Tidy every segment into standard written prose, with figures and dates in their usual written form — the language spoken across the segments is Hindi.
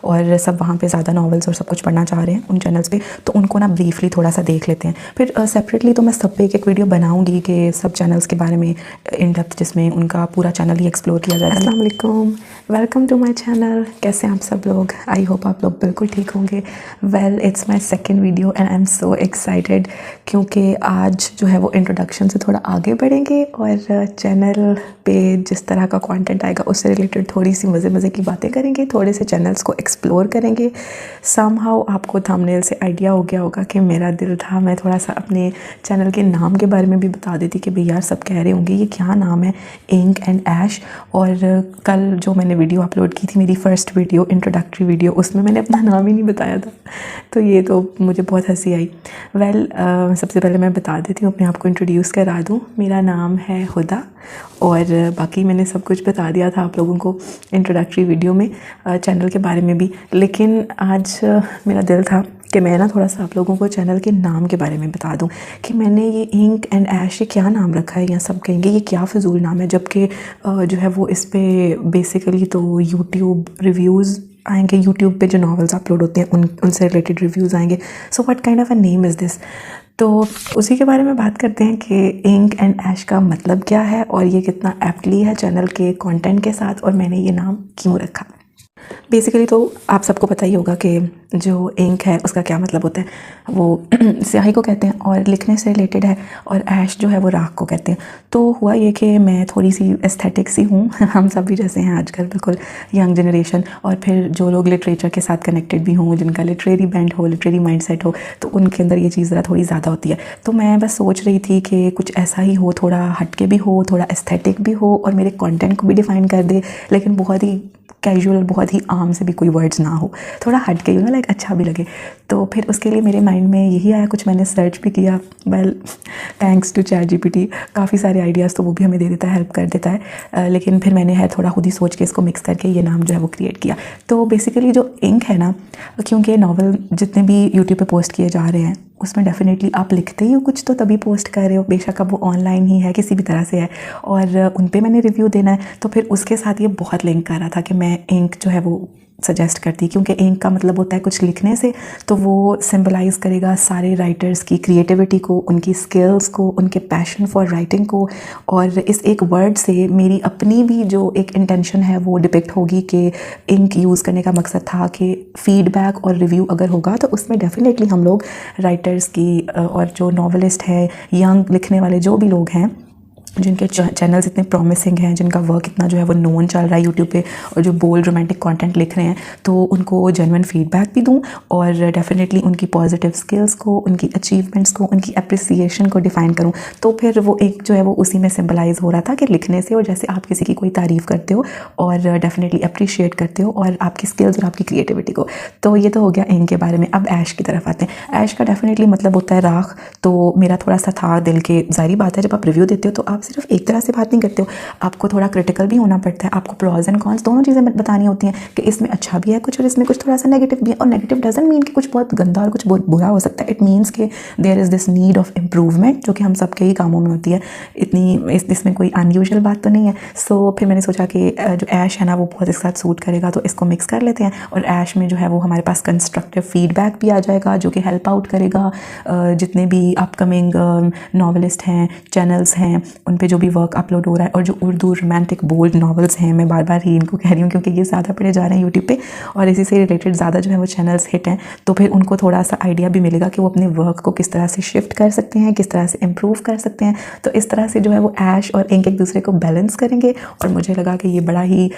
और सब वहाँ पे ज़्यादा नॉवेल्स और सब कुछ पढ़ना चाह रहे हैं उन चैनल्स पे, तो उनको ना ब्रीफली थोड़ा सा देख लेते हैं। फिर सेपरेटली तो मैं सब पे एक वीडियो बनाऊँगी कि सब चैनल्स के बारे में इन डेप्थ, जिसमें उनका पूरा चैनल ही एक्सप्लोर किया जाएगा। अस्सलाम वालेकुम, वेलकम टू माय चैनल। कैसे हैं आप सब लोग? आई होप आप लोग बिल्कुल ठीक होंगे। Well, it's my second video and I am so excited, क्योंकि आज जो है वो इंट्रोडक्शन से थोड़ा आगे बढ़ेंगे और चैनल पे जिस तरह का कंटेंट आएगा उससे रिलेटेड थोड़ी सी मज़े की बातें करेंगे, थोड़े से चैनल्स को एक्सप्लोर करेंगे। समहाउ आपको थंबनेल से आइडिया हो गया होगा कि मेरा दिल था मैं थोड़ा सा अपने चैनल के नाम के बारे में भी बता देती कि भाई यार सब कह रहे होंगे ये क्या नाम है, इंक एंड ऐश। और कल जो मैंने वीडियो अपलोड की थी, मेरी फर्स्ट वीडियो, इंट्रोडक्टरी वीडियो, उसमें मैंने अपना नाम ही नहीं बताया था, तो ये तो मुझे बहुत हंसी आई। वेल, सबसे पहले मैं बता देती हूँ, अपने आप को इंट्रोड्यूस करा दूँ। मेरा नाम है हुदा और बाकी मैंने सब कुछ बता दिया था आप लोगों को इंट्रोडक्टरी वीडियो में, चैनल के बारे में भी। लेकिन आज मेरा दिल था कि मैं ना थोड़ा सा आप लोगों को चैनल के नाम के बारे में बता दूं कि मैंने ये इंक एंड ऐश ये क्या नाम रखा है, या सब कहेंगे ये क्या फ़िजूल नाम है, जबकि जो है वो इस पे बेसिकली तो यूट्यूब रिव्यूज़ आएंगे, यूट्यूब पे जो नॉवेल्स अपलोड होते हैं उनसे रिलेटेड रिव्यूज़ आएंगे। So what kind of a name is this? तो उसी के बारे में बात करते हैं कि इंक एंड ऐश का मतलब क्या है और ये कितना एप्टली है चैनल के कंटेंट के साथ, और मैंने ये नाम क्यों रखा। बेसिकली तो आप सबको पता ही होगा कि जो इंक है उसका क्या मतलब होता है, वो स्याही को कहते हैं और लिखने से रिलेटेड है, और ऐश जो है वो राख को कहते हैं। तो हुआ ये कि मैं थोड़ी सी एस्थेटिक सी हूँ हम सभी जैसे हैं आजकल, बिल्कुल यंग जनरेशन, और फिर जो लोग लिटरेचर के साथ कनेक्टेड भी हों, जिनका लिटरेरी बैंड हो, लिटरेरी माइंडसेट हो, तो उनके अंदर ये चीज़ ज़रा थोड़ी ज़्यादा होती है। तो मैं बस सोच रही थी कि कुछ ऐसा ही हो, थोड़ा हटके भी हो, थोड़ा एस्थेटिक भी हो, और मेरे कंटेंट को भी डिफ़ाइन कर दे, लेकिन बहुत ही कैजुअल, बहुत ही आम से भी कोई वर्ड्स ना हो, थोड़ा हट के ना, लाइक अच्छा भी लगे। तो फिर उसके लिए मेरे माइंड में यही आया, कुछ मैंने सर्च भी किया। वेल, थैंक्स टू ChatGPT, काफ़ी सारे आइडियाज़ तो वो भी हमें दे देता है, हेल्प कर देता है। लेकिन फिर मैंने थोड़ा खुद ही सोच के इसको मिक्स करके ये नाम जो है वो क्रिएट किया। तो बेसिकली जो इंक है ना, क्योंकि नॉवल जितने भी यूट्यूब पे पोस्ट किए जा रहे हैं उसमें डेफिनेटली आप लिखते ही हो कुछ तो तभी पोस्ट कर रहे हो, बेशक अब वो ऑनलाइन ही है, किसी भी तरह से है, और उन पे मैंने रिव्यू देना है। तो फिर उसके साथ ये बहुत लिंक कर रहा था कि मैं इंक जो है वो सजेस्ट करती, क्योंकि इंक का मतलब होता है कुछ लिखने से, तो वो सिंबलाइज करेगा सारे राइटर्स की क्रिएटिविटी को, उनकी स्किल्स को, उनके पैशन फॉर राइटिंग को। और इस एक वर्ड से मेरी अपनी भी जो एक इंटेंशन है वो डिपिक्ट होगी कि इंक यूज़ करने का मकसद था कि फीडबैक और रिव्यू अगर होगा तो उसमें डेफिनेटली हम लोग राइटर्स की और जो नॉवलिस्ट है, यंग लिखने वाले जो भी लोग हैं, जिनके चैनल्स इतने प्रॉमिसिंग हैं, जिनका वर्क इतना जो है वो नोन चल रहा है यूट्यूब पे, और जो बोल्ड रोमांटिक कंटेंट लिख रहे हैं, तो उनको जेन्युइन फीडबैक भी दूं और डेफिनेटली उनकी पॉजिटिव स्किल्स को, उनकी अचीवमेंट्स को, उनकी अप्रिसिएशन को डिफ़ाइन करूं। तो फिर वो एक जो है वो उसी में सिंबलाइज हो रहा था कि लिखने से, और जैसे आप किसी की कोई तारीफ़ करते हो और डेफिनेटली अप्रिशिएट करते हो और आपकी स्किल्स और आपकी क्रिएटिविटी को। तो ये तो हो गया इंक के बारे में। अब ऐश की तरफ आते हैं। ऐश का डेफिनेटली मतलब होता है राख। तो मेरा थोड़ा सा था दिल के, ज़ाहिर बात है जब आप रिव्यू देते हो तो आप सिर्फ एक तरह से बात नहीं करते हो, आपको थोड़ा क्रिटिकल भी होना पड़ता है, आपको प्रोज एंड कॉन्स दोनों चीज़ें बतानी होती हैं कि इसमें अच्छा भी है कुछ और इसमें कुछ थोड़ा सा नेगेटिव भी है। और नेगेटिव डजंट मीन कि कुछ बहुत गंदा और कुछ बहुत बुरा हो सकता है, इट मीन्स कि there is this need of improvement, जो कि हम सबके ही कामों में होती है। इतनी इसमें कोई अनयूजुअल बात तो नहीं है। सो फिर मैंने सोचा कि जो ऐश है ना वो बहुत इसके साथ सूट करेगा, तो इसको मिक्स कर लेते हैं। और ऐश में जो है वो हमारे पास कंस्ट्रक्टिव फीडबैक भी आ जाएगा, जो कि हेल्प आउट करेगा जितने भी अपकमिंग नॉवलिस्ट हैं, चैनल्स हैं, उन पे जो भी वर्क अपलोड हो रहा है। और जो उर्दू रोमांटिक बोल्ड नॉवेल्स हैं, मैं बार बार ही इनको कह रही हूँ क्योंकि ये ज़्यादा पढ़े जा रहे हैं यूट्यूब पे, और इसी से रिलेटेड ज़्यादा जो है वो चैनल्स हिट हैं, तो फिर उनको थोड़ा सा आइडिया भी मिलेगा कि वो अपने वर्क को किस तरह से शिफ्ट कर सकते हैं, किस तरह से इम्प्रूव कर सकते हैं। तो इस तरह से जो है वो ऐश और इंक एक दूसरे को बैलेंस करेंगे, और मुझे लगा कि ये बड़ा ही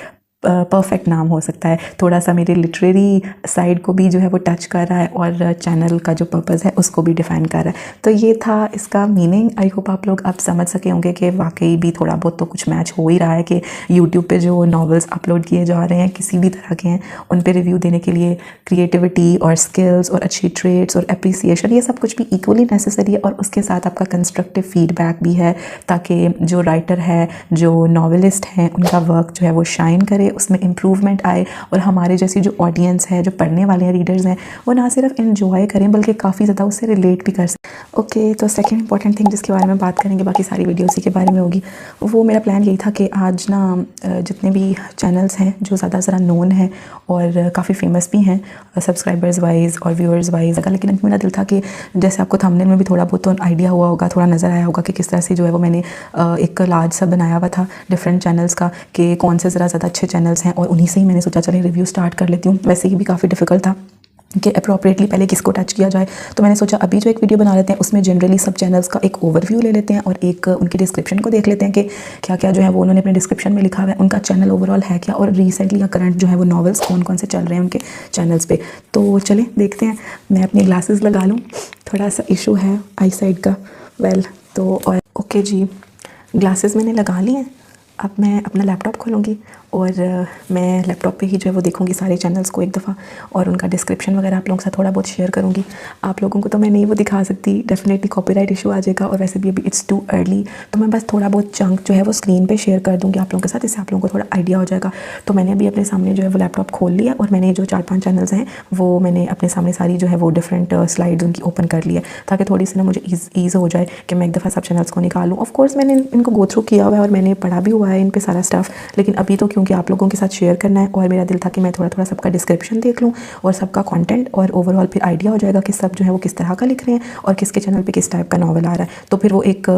परफेक्ट नाम हो सकता है। थोड़ा सा मेरे लिटरेरी साइड को भी जो है वो टच कर रहा है, और चैनल का जो पर्पज़ है उसको भी डिफ़ाइन कर रहा है। तो ये था इसका मीनिंग। आई होप आप लोग अब समझ सके होंगे कि वाकई भी थोड़ा बहुत तो कुछ मैच हो ही रहा है कि यूट्यूब पे जो नॉवेल्स अपलोड किए जा रहे हैं किसी भी तरह के हैं, उन पे रिव्यू देने के लिए क्रिएटिविटी और स्किल्स और अच्छी ट्रेड्स और अप्रिसिएशन, ये सब कुछ भी इक्वली नेसेसरी है। और उसके साथ आपका कंस्ट्रक्टिव फीडबैक भी है, ताकि जो राइटर है, जो नॉवेलिस्ट हैं, उनका वर्क जो है वो शाइन करे उसमें इम्प्रूवमेंट आए और हमारे जैसी जो ऑडियंस है, जो पढ़ने वाले हैं, रीडर्स हैं, वो ना सिर्फ इन्जॉय करें बल्कि काफ़ी ज़्यादा उससे रिलेट भी कर सकें। ओके, तो सेकेंड इंपॉर्टेंट थिंग जिसके बारे में बात करेंगे, बाकी सारी वीडियो उसी के बारे में होगी, वो मेरा प्लान यही था कि आज ना जितने भी चैनल्स हैं जो ज़्यादा ज़रा नोन है और काफ़ी फेमस भी हैं सब्सक्राइबर्स वाइज और व्यूअर्स वाइज, लेकिन अभी मेरा दिल था कि जैसे आपको थंबनेल में भी थोड़ा बहुत तो आइडिया हुआ होगा, थोड़ा नज़र आया होगा कि किस तरह से जो है वो मैंने एक लार्ज सा बनाया हुआ था डिफरेंट चैनल्स का कि कौन से ज़्यादा अच्छे चैनल्स हैं, और उन्हीं से ही मैंने सोचा चले रिव्यू स्टार्ट कर लेती हूँ। वैसे ही भी काफ़ी डिफ़िकल्ट था कि अप्रोप्रिएटली पहले किसको टच किया जाए, तो मैंने सोचा अभी जो एक वीडियो बना लेते हैं उसमें जनरली सब चैनल्स का एक ओवरव्यू ले लेते हैं और एक उनकी डिस्क्रिप्शन को देख लेते हैं कि क्या क्या जो है वो उन्होंने अपने डिस्क्रिप्शन में लिखा हुआ है, उनका चैनल ओवरऑल है क्या, और रिसेंटली या करंट जो है वो नॉवेल्स कौन कौन से चल रहे हैं उनके चैनल्स पे। तो चलें देखते हैं। मैं अपनी ग्लासेस लगा लूँ, थोड़ा सा इशू है आई साइड का। तो और ओके जी, ग्लासेस मैंने लगा ली हैं। अब मैं अपना लैपटॉप खोलूँगी और मैं लैपटॉप पे ही जो है वो देखूँगी सारे चैनल्स को एक दफ़ा, और उनका डिस्क्रिप्शन वगैरह आप लोगों के साथ थोड़ा बहुत शेयर करूँगी। आप लोगों को तो मैं नहीं वो दिखा सकती, डेफिनेटली कॉपीराइट इशू आ जाएगा, और वैसे भी अभी इट्स टू अर्ली, तो मैं बस थोड़ा बहुत चंक जो है वो स्क्रीन पे शेयर कर दूँगी आप लोगों के साथ, इससे आप लोगों को थोड़ा आइडिया हो जाएगा। तो मैंने अभी अपने सामने जो है वो लैपटॉप खोल लिया और मैंने जो 4-5 चैनल्स हैं वो मैंने अपने सामने सारी जो है वो डिफरेंट स्लाइड्स उनकी ओपन कर ली है, ताकि थोड़ी सी ना मुझे ईज़ हो जाए कि मैं एक दफ़ा सब चैनल्स को निकालूँ। ऑफकोर्स मैंने इनको गो थ्रू किया हुआ है और मैंने पढ़ा भी हुआ है इन पर सारा स्टफ़, लेकिन अभी तो क्योंकि आप लोगों के साथ शेयर करना है और मेरा दिल था कि मैं थोड़ा थोड़ा सबका डिस्क्रिप्शन देख लूँ और सबका कंटेंट, और ओवरऑल फिर आइडिया हो जाएगा कि सब जो है वो किस तरह का लिख रहे हैं और किसके चैनल पे किस टाइप का नॉवल आ रहा है। तो फिर वो एक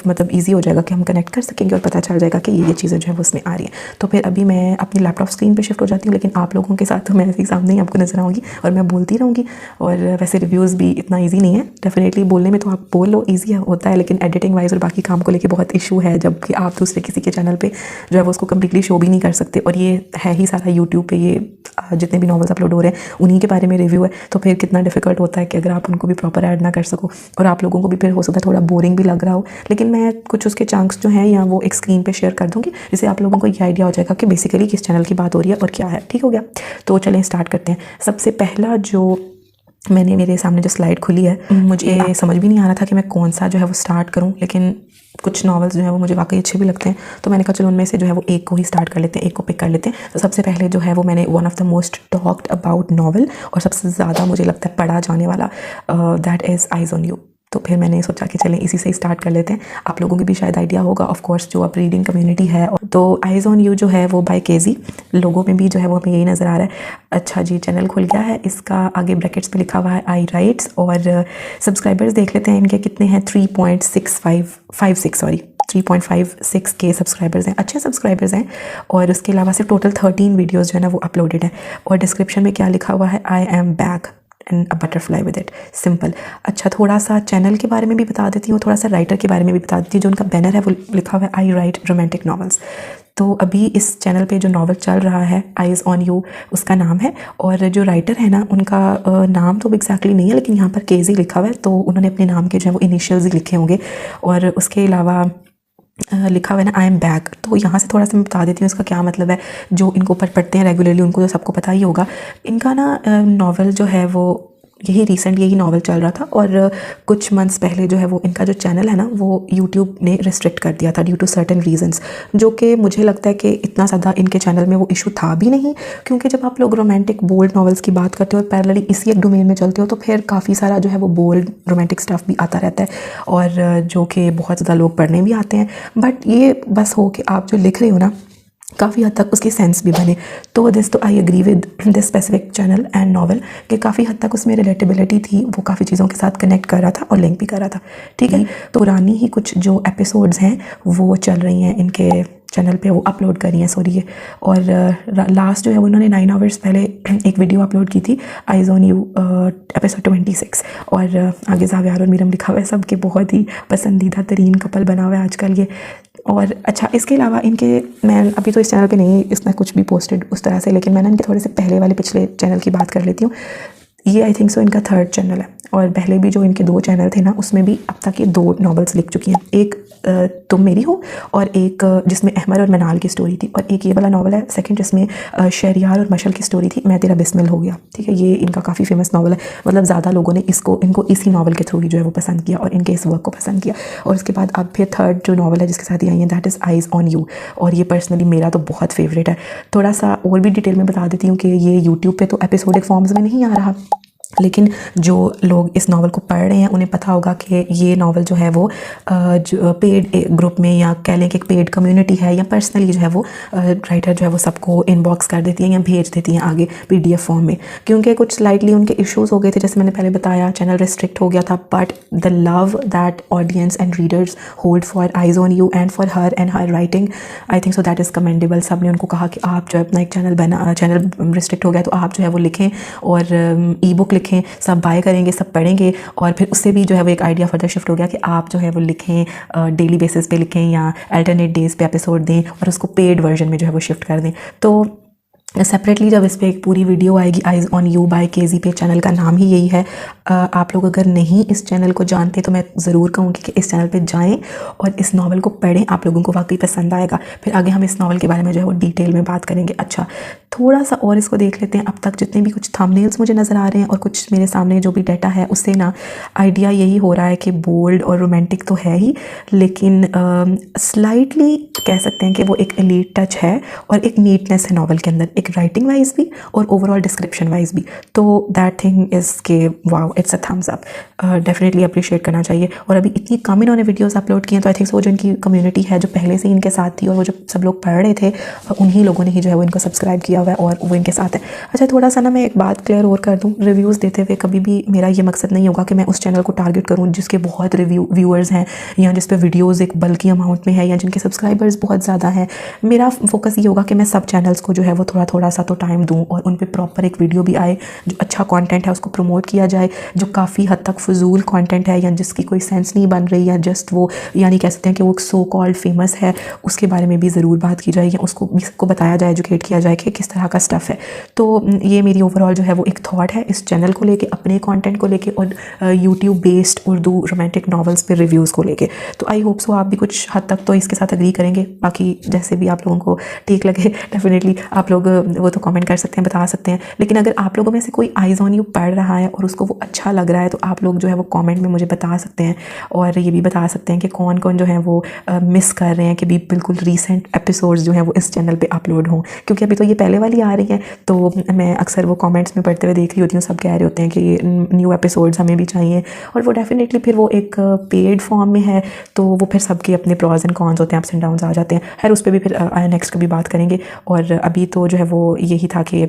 मतलब ईजी हो जाएगा कि हम कनेक्ट कर सकेंगे और पता चल जाएगा कि ये चीज़ें जो है वो उसमें आ रही हैं। तो फिर अभी मैं अपनी लैपटॉप स्क्रीन पर शिफ्ट हो जाती हूँ, लेकिन आप लोगों के साथ तो मैं ऐसे ही सामने ही आपको नजर आऊँगी और मैं बोलती रहूँगी। और वैसे रिव्यूज़ भी इतना ईजी नहीं है, डेफिनेटली बोलने में तो आप बोल लो ईजी होता है, लेकिन एडिटिंग वाइज और बाकी काम को लेकर बहुत इशू है, जबकि आप दूसरे किसी के चैनल पर जो है वो उसको कम्प्लीटली शो भी नहीं कर सकते। और ये है ही सारा यूट्यूब पे, ये जितने भी नॉवेल्स अपलोड हो रहे हैं उन्हीं के बारे में रिव्यू है, तो फिर कितना डिफिकल्ट होता है कि अगर आप उनको भी प्रॉपर ऐड ना कर सको और आप लोगों को भी फिर हो सकता है थोड़ा बोरिंग भी लग रहा हो। लेकिन मैं कुछ उसके चंक्स जो हैं या वो एक स्क्रीन पे शेयर कर दूँगी, जिससे आप लोगों को ये आइडिया हो जाएगा कि बेसिकली किस चैनल की बात हो रही है और क्या है। ठीक हो गया, तो चलें स्टार्ट करते हैं। सबसे पहला जो मेरे सामने जो स्लाइड खुली है, मुझे समझ भी नहीं आ रहा था कि मैं कौन सा जो है वो स्टार्ट करूं, लेकिन कुछ नॉवेल्स जो है वो मुझे वाकई अच्छे भी लगते हैं, तो मैंने कहा चलो उनमें से जो है वो एक को ही स्टार्ट कर लेते हैं, एक को पिक कर लेते हैं। तो सबसे पहले जो है वो मैंने one of the most talked about novel और सबसे ज़्यादा मुझे लगता है पढ़ा जाने वाला, that is eyes on you. तो फिर मैंने सोचा कि चलें इसी से ही स्टार्ट कर लेते हैं। आप लोगों की भी शायद आइडिया होगा ऑफ कोर्स जो अब रीडिंग कम्युनिटी है। तो आइज़ ऑन यू जो है वो बाय केजी, लोगों में भी जो है वो हमें यही नज़र आ रहा है। अच्छा जी, चैनल खुल गया है, इसका आगे ब्रैकेट्स पे लिखा हुआ है आई राइट्स, और सब्सक्राइबर्स देख लेते हैं इनके कितने हैं, 3.56 के सब्सक्राइबर्स हैं, अच्छे सब्सक्राइबर्स हैं। और उसके अलावा सिर्फ टोटल 13 वीडियोज़ जो है ना वो अपलोडेड हैं। और डिस्क्रिप्शन में क्या लिखा हुआ है, I am back and a butterfly with it, simple. अच्छा, थोड़ा सा चैनल के बारे में भी बता देती हूँ, थोड़ा सा राइटर के बारे में भी बता देती हूँ। जो उनका बैनर है वो लिखा हुआ है आई राइट रोमांटिक नॉवेल्स। तो अभी इस चैनल पे जो नॉवल चल रहा है आइज़ ऑन यू उसका नाम है, और जो राइटर है ना उनका नाम तो एग्जैक्टली नहीं है, लेकिन यहाँ पर केजी लिखा हुआ है, तो उन्होंने अपने नाम के जो है वो इनिशियल्स ही लिखे होंगे। और उसके अलावा लिखा हुआ है ना आई एम बैक, तो यहाँ से थोड़ा सा मैं बता देती हूँ इसका क्या मतलब है। जो इनको पढ़ते हैं रेगुलरली उनको तो सबको पता ही होगा। इनका ना नॉवल जो है वो यही नॉवल चल रहा था, और कुछ मंथ्स पहले जो है वो इनका जो चैनल है ना वो यूट्यूब ने रिस्ट्रिक्ट कर दिया था ड्यू टू सर्टेन रीजंस, जो कि मुझे लगता है कि इतना ज़्यादा इनके चैनल में वो इशू था भी नहीं, क्योंकि जब आप लोग रोमांटिक बोल्ड नॉवेल्स की बात करते हो और पैरेलली इसी एक डोमेन में चलते हो, तो फिर काफ़ी सारा जो है वो बोल्ड रोमांटिक स्टफ़ भी आता रहता है, और जो कि बहुत ज़्यादा लोग पढ़ने भी आते हैं। बट ये बस हो कि आप जो लिख रहे हो ना काफ़ी हद तक उसकी सेंस भी बने। तो I agree with this specific channel and novel कि काफ़ी हद तक उसमें रिलेटेबिलिटी थी, वो काफ़ी चीज़ों के साथ कनेक्ट कर रहा था और लिंक भी कर रहा था। ठीक है, तो पुरानी ही कुछ जो एपिसोड्स हैं वो चल रही हैं इनके चैनल पे, वो अपलोड करी हैं सॉरी ये। और लास्ट जो है उन्होंने 9 आवर्स पहले एक वीडियो अपलोड की थी आइज़ ऑन यू एपिसोड 26, और आगे जावियार और मीरम लिखा हुआ है, सबके बहुत ही पसंदीदा तरीन कपल बना हुआ है आजकल ये। और अच्छा, इसके अलावा इनके, मैं अभी तो इस चैनल पे नहीं इसमें कुछ भी पोस्टेड उस तरह से, लेकिन मैंने इनके थोड़े से पहले वाले पिछले चैनल की बात कर लेती हूँ। ये आई थिंक सो इनका 3rd चैनल है, और पहले भी जो इनके 2 चैनल थे ना उसमें भी अब तक ये 2 नॉवेल्स लिख चुकी हैं। एक तुम मेरी हो, और एक जिसमें अहमद और मनाल की स्टोरी थी, और एक ये वाला नॉवल है सेकंड जिसमें शहरियार और मशल की स्टोरी थी, मैं तेरा बिस्मिल हो गया। ठीक है, ये इनका काफ़ी फेमस नॉवल है, मतलब ज़्यादा लोगों ने इनको इसी नॉवल के थ्रू ही जो है वो पसंद किया और इनके इस वर्क को पसंद किया। और उसके बाद अब फिर 3rd जो नॉवल है जिसके साथ ही आई है that is eyes on you, और ये पर्सनली मेरा तो बहुत फेवरेट है। थोड़ा सा और भी डिटेल में बता देती हूँ कि ये यूट्यूब पे तो एपिसोडिक फॉर्म्स में नहीं आ रहा, लेकिन जो लोग इस नावल को पढ़ रहे हैं उन्हें पता होगा कि ये नावल जो है वो जो पेड ग्रुप में, या कह लें कि एक पेड कम्युनिटी है, या पर्सनली जो है वो राइटर जो है वो सबको इनबॉक्स कर देती हैं या भेज देती हैं आगे PDF फॉर्म में, क्योंकि कुछ स्लाइटली उनके इश्यूज़ हो गए थे, जैसे मैंने पहले बताया चैनल रिस्ट्रिक्ट हो गया था। But the love that audience and readers hold for eyes on you and for her and her writing, I think so that is commendable. सब ने उनको कहा कि आप जो अपना एक चैनल रिस्ट्रिक्ट हो गया तो आप जो है वो लिखें और ई बुक लिखें, सब बाय करेंगे, सब पढ़ेंगे, और फिर उससे भी जो है वो एक आइडिया फर्दर शिफ्ट हो गया कि आप जो है वो लिखें, डेली बेसिस पे लिखें या अल्टरनेट डेज पे एपिसोड दें और उसको पेड वर्जन में जो है वो शिफ्ट कर दें। तो सेपरेटली जब इस पर एक पूरी वीडियो आएगी eyes on you by KZ पे, चैनल का नाम ही यही है। आप लोग अगर नहीं इस चैनल को जानते तो मैं ज़रूर कहूँगी कि इस चैनल पे जाएं और इस नावल को पढ़ें, आप लोगों को वाकई पसंद आएगा। फिर आगे हम इस नावल के बारे में जो है वो डिटेल में बात करेंगे। अच्छा, थोड़ा सा और इसको देख लेते हैं। अब तक जितने भी कुछ थंबनेल्स मुझे नज़र आ रहे हैं और कुछ मेरे सामने जो भी डाटा है उससे ना आइडिया यही हो रहा है कि बोल्ड और रोमांटिक तो है ही, लेकिन स्लाइटली कह सकते हैं कि वो एक एलीट टच है और एक नीटनेस है नावल के अंदर, एक राइटिंग वाइज भी और ओवरऑल डिस्क्रिप्शन वाइज भी। तो दैट थिंग इज़ के wow, it's a thumbs up, definitely appreciate करना चाहिए। और अभी इतनी कम इन्होंने वीडियोस अपलोड किए हैं, तो आई थिंक वो जो इनकी कम्युनिटी है जो पहले से ही इनके साथ थी और वो जो सब लोग पढ़ रहे थे उन्हीं लोगों ने ही जो है वो इनको सब्सक्राइब किया हुआ है और वो इनके साथ है। अच्छा, थोड़ा सा ना मैं एक बात क्लियर और कर दूँ, रिव्यूज़ देते हुए कभी भी मेरा ये मकसद नहीं होगा कि मैं उस चैनल को टारगेट करूँ जिसके बहुत व्यूअर्स हैं या जिस पे वीडियोज़ एक बल्कि अमाउंट में है या जिनके सब्सक्राइबर्स बहुत ज़्यादा हैं। मेरा फोकस ये होगा कि मैं सब चैनल्स को जो है वो थोड़ा थोड़ा सा तो टाइम दूँ और उन पे प्रॉपर एक वीडियो भी आए, जो अच्छा कंटेंट है उसको प्रमोट किया जाए, जो काफ़ी हद तक फजूल कंटेंट है या जिसकी कोई सेंस नहीं बन रही या जस्ट वो यानी कह सकते हैं कि वो सो कॉल्ड फेमस है, उसके बारे में भी ज़रूर बात की जाए या उसको भी सबको बताया जाए, एजुकेट किया जाए कि किस तरह का स्टफ़ है। तो ये मेरी ओवरऑल जो है वो एक थॉट है इस चैनल को लेके, अपने कंटेंट को लेके और YouTube based Urdu romantic novels पे रिव्यूज़ को लेके। तो आई होप सो आप भी कुछ हद तक तो इसके साथ एग्री करेंगे। बाकी जैसे भी आप लोगों को ठीक लगे डेफिनेटली आप लोग वो तो कमेंट कर सकते हैं, बता सकते हैं। लेकिन अगर आप लोगों में से कोई आइज़ ऑन यू पढ़ रहा है और उसको वो अच्छा लग रहा है तो आप लोग जो है वो कमेंट में मुझे बता सकते हैं और ये भी बता सकते हैं कि कौन कौन जो है वो मिस कर रहे हैं कि भी बिल्कुल रीसेंट एपिसोड्स जो हैं वो इस चैनल पे अपलोड हों, क्योंकि अभी तो ये पहले वाली आ रही है। तो मैं अक्सर वो कमेंट्स में पढ़ते हुए देख रही होती हूँ, सब कह रहे होते हैं कि न्यू एपिसोड्स हमें भी चाहिए, और वो डेफिनेटली फिर वो एक पेड फॉर्म में है तो वो फिर सबके अपने प्रॉज एंड कॉन्स होते हैं, अप्स एंड डाउन्स आ जाते हैं। खैर उस पर भी फिर नेक्स्ट कभी बात करेंगे। और अभी तो जो है वो यही था कि